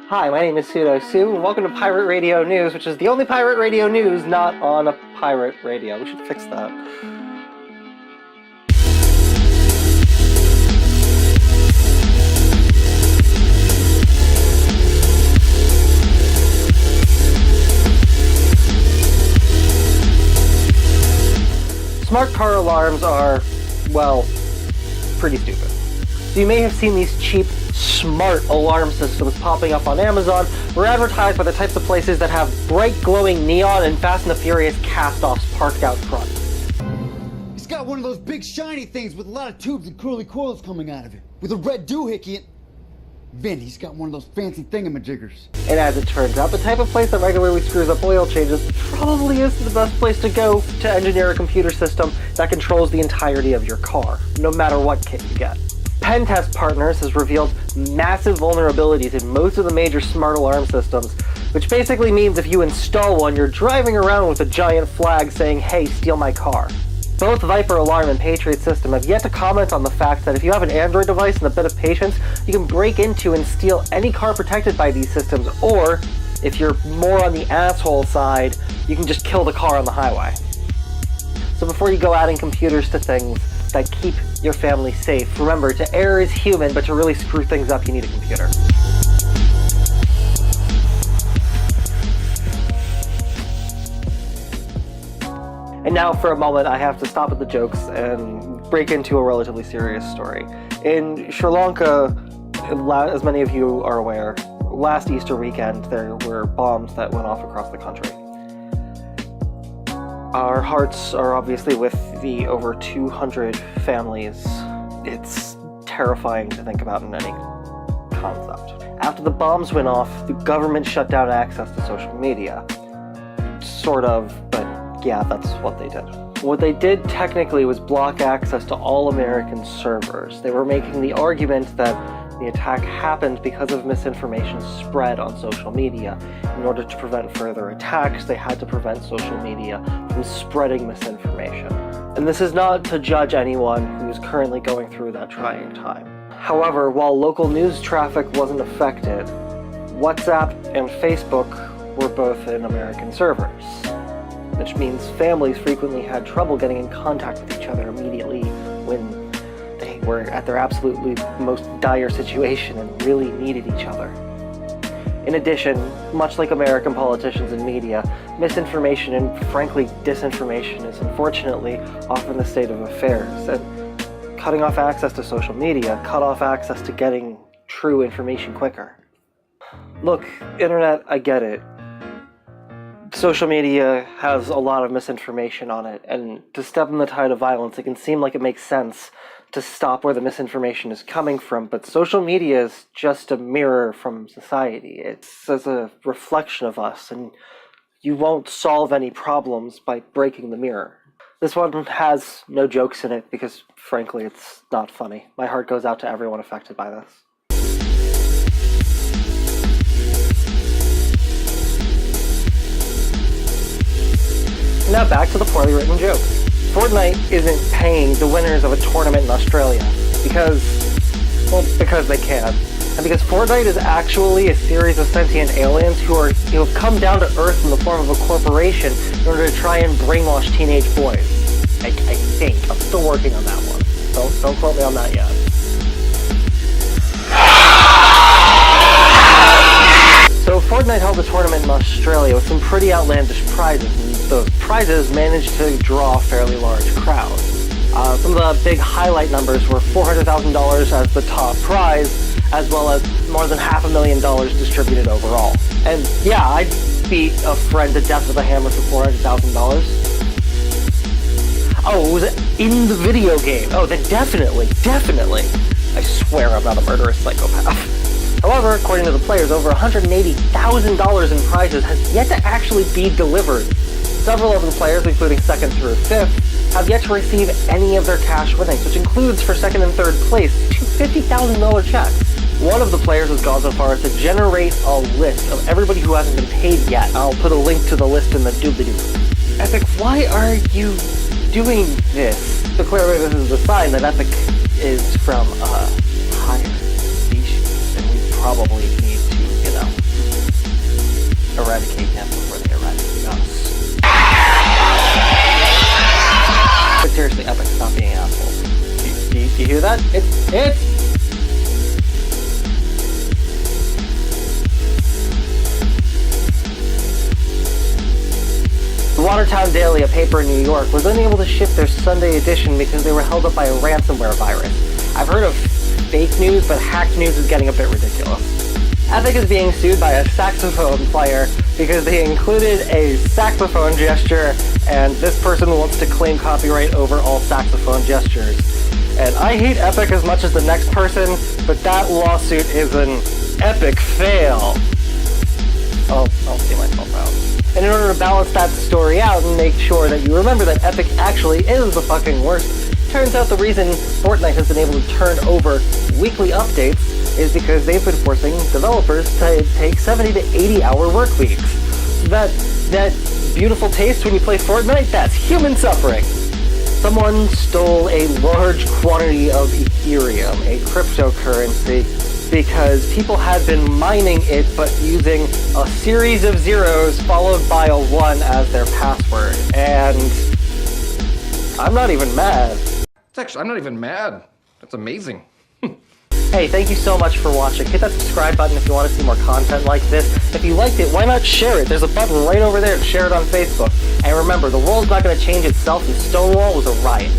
Hi, my name is Pseudo Sue, and welcome to Pirate Radio News, which is the only pirate radio news not on a pirate radio. We should fix that. Smart car alarms are, well, pretty stupid. So you may have seen these cheap, smart alarm systems popping up on Amazon or advertised by the types of places that have bright glowing neon and Fast and the Furious cast-offs parked out front. He's got one of those big shiny things with a lot of tubes and curly coils coming out of it, with a red doohickey and... Vin, he's got one of those fancy thingamajiggers. And as it turns out, the type of place that regularly screws up oil changes probably isn't the best place to go to engineer a computer system that controls the entirety of your car, no matter what kit you get. Pen Test Partners has revealed massive vulnerabilities in most of the major smart alarm systems, which basically means if you install one, you're driving around with a giant flag saying, "Hey, steal my car." Both Viper Alarm and Patriot System have yet to comment on the fact that if you have an Android device and a bit of patience, you can break into and steal any car protected by these systems, or, if you're more on the asshole side, you can just kill the car on the highway. So before you go adding computers to things that keep your family safe, remember, to err is human, but to really screw things up, you need a computer. And now, for a moment, I have to stop at the jokes and break into a relatively serious story. In Sri Lanka, as many of you are aware, last Easter weekend there were bombs that went off across the country. Our hearts are obviously with the over 200 families. It's terrifying to think about in any concept. After the bombs went off, the government shut down access to social media. Sort of, but yeah, that's what they did. What they did technically was block access to all American servers. They were making the argument that the attack happened because of misinformation spread on social media. In order to prevent further attacks, they had to prevent social media from spreading misinformation. And this is not to judge anyone who is currently going through that trying time. However, while local news traffic wasn't affected, WhatsApp and Facebook were both in American servers, which means families frequently had trouble getting in contact with each other immediately when they were at their absolutely most dire situation and really needed each other. In addition, much like American politicians and media, misinformation and frankly disinformation is unfortunately often the state of affairs, and cutting off access to social media cut off access to getting true information quicker. Look, internet, I get it. Social media has a lot of misinformation on it, and to step in the tide of violence, it can seem like it makes sense to stop where the misinformation is coming from, but social media is just a mirror from society. It's as a reflection of us, and you won't solve any problems by breaking the mirror. This one has no jokes in it because, frankly, it's not funny. My heart goes out to everyone affected by this. Now back to the poorly written joke. Fortnite isn't paying the winners of a tournament in Australia because they can. And because Fortnite is actually a series of sentient aliens who have come down to Earth in the form of a corporation in order to try and brainwash teenage boys. I think. I'm still working on that one. Don't quote me on that yet. So Fortnite held a tournament in Australia with some pretty outlandish prizes, and those prizes managed to draw a fairly large crowd. Some of the big highlight numbers were $400,000 as the top prize, as well as more than $500,000 distributed overall. And yeah, I'd beat a friend to death with a hammer for $400,000. Oh, was it in the video game? Oh, then definitely. I swear I'm not a murderous psychopath. However, according to the players, over $180,000 in prizes has yet to actually be delivered. Several of the players, including 2nd through 5th, have yet to receive any of their cash winnings, which includes, for 2nd and 3rd place, two $50,000 checks. One of the players has gone so far as to generate a list of everybody who hasn't been paid yet. I'll put a link to the list in the doobly-doo. Epic, why are you doing this? So clearly this is a sign that Epic is from a higher species, and we probably need to, Watertown Daily, a paper in New York, was unable to ship their Sunday edition because they were held up by a ransomware virus. I've heard of fake news, but hacked news is getting a bit ridiculous. Epic is being sued by a saxophone player because they included a saxophone gesture, and this person wants to claim copyright over all saxophone gestures. And I hate Epic as much as the next person, but that lawsuit is an epic fail. I'll see myself out. And in order to balance that story out and make sure that you remember that Epic actually is the fucking worst, turns out the reason Fortnite has been able to turn over weekly updates is because they've been forcing developers to take 70 to 80 hour work weeks. That beautiful taste when you play Fortnite, that's human suffering. Someone stole a large quantity of Ethereum, a cryptocurrency, because people had been mining it but using a series of zeros followed by a 1 as their password. And I'm not even mad. I'm not even mad. That's amazing. Hey, thank you so much for watching. Hit that subscribe button if you want to see more content like this. If you liked it, why not share it? There's a button right over there to share it on Facebook. And remember, the world's not going to change itself, and Stonewall was a riot.